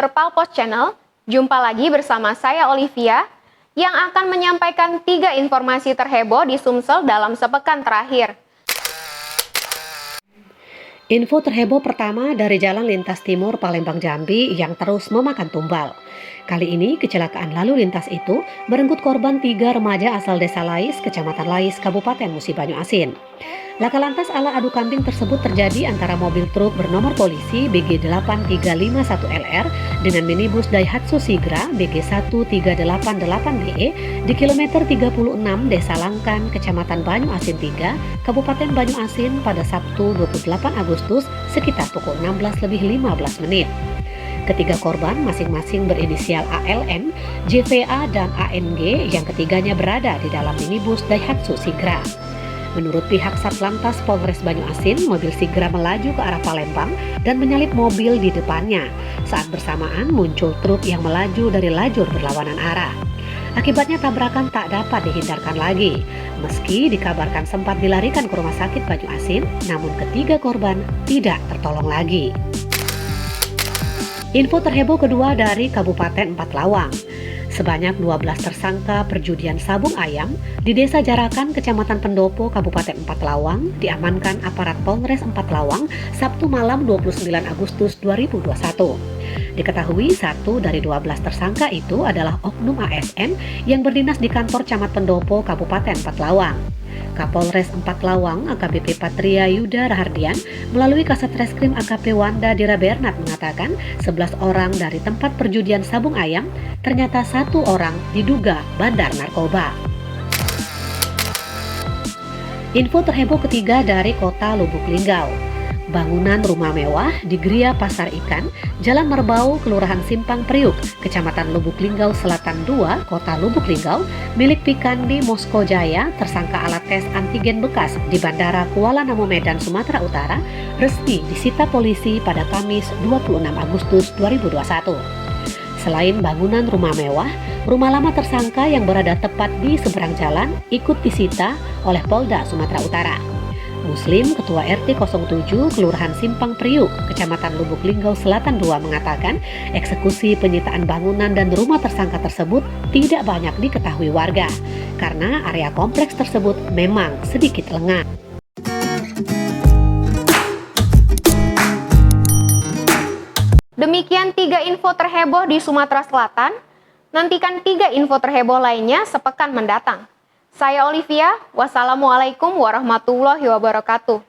Your Palpos Channel, jumpa lagi bersama saya Olivia yang akan menyampaikan 3 informasi terheboh di Sumsel dalam sepekan terakhir. Info terheboh pertama dari Jalan Lintas Timur Palembang Jambi yang terus memakan tumbal. Kali ini kecelakaan lalu lintas itu merenggut korban 3 remaja asal Desa Lais, Kecamatan Lais, Kabupaten Musi Banyu Asin. Laka lantas ala adu kambing tersebut terjadi antara mobil truk bernomor polisi BG8351LR dengan minibus Daihatsu Sigra BG1388BE di kilometer 36 Desa Langkan, Kecamatan Banyu Asin 3, Kabupaten Banyu Asin pada Sabtu 28 Agustus sekitar pukul 16:15. Ketiga korban masing-masing berinisial ALN, JVA, dan ANG yang ketiganya berada di dalam minibus Daihatsu Sigra. Menurut pihak Satlantas Polres Banyu Asin, mobil Sigra melaju ke arah Palembang dan menyalip mobil di depannya. Saat bersamaan muncul truk yang melaju dari lajur berlawanan arah. Akibatnya tabrakan tak dapat dihindarkan lagi. Meski dikabarkan sempat dilarikan ke rumah sakit Banyu Asin, namun ketiga korban tidak tertolong lagi. Info terheboh kedua dari Kabupaten Empat Lawang. Sebanyak 12 tersangka perjudian sabung ayam di Desa Jarakan, Kecamatan Pendopo, Kabupaten Empat Lawang diamankan aparat Polres Empat Lawang Sabtu malam 29 Agustus 2021. Diketahui 1 dari 12 tersangka itu adalah oknum ASN yang berdinas di kantor Camat Pendopo, Kabupaten Empat Lawang. Kapolres Empat Lawang AKBP Patria Yuda Rahardian melalui Kasat Reskrim AKP Wanda Dira Bernat mengatakan 11 orang dari tempat perjudian sabung ayam, ternyata 1 orang diduga bandar narkoba. Info terheboh ketiga dari Kota Lubuk Linggau. Bangunan rumah mewah di Gria Pasar Ikan, Jalan Merbau, Kelurahan Simpang Priuk, Kecamatan Lubuk Linggau Selatan 2, Kota Lubuk Linggau, milik Pikandi Mosko Jaya, tersangka alat tes antigen bekas di Bandara Kuala Namu Medan, Sumatera Utara, resmi disita polisi pada Kamis 26 Agustus 2021. Selain bangunan rumah mewah, rumah lama tersangka yang berada tepat di seberang jalan ikut disita oleh Polda Sumatera Utara. Muslim, Ketua RT 07 Kelurahan Simpang Priuk, Kecamatan Lubuk Linggau Selatan 2 mengatakan eksekusi penyitaan bangunan dan rumah tersangka tersebut tidak banyak diketahui warga karena area kompleks tersebut memang sedikit lengang. Demikian 3 info terheboh di Sumatera Selatan. Nantikan 3 info terheboh lainnya sepekan mendatang. Saya Olivia, wassalamualaikum warahmatullahi wabarakatuh.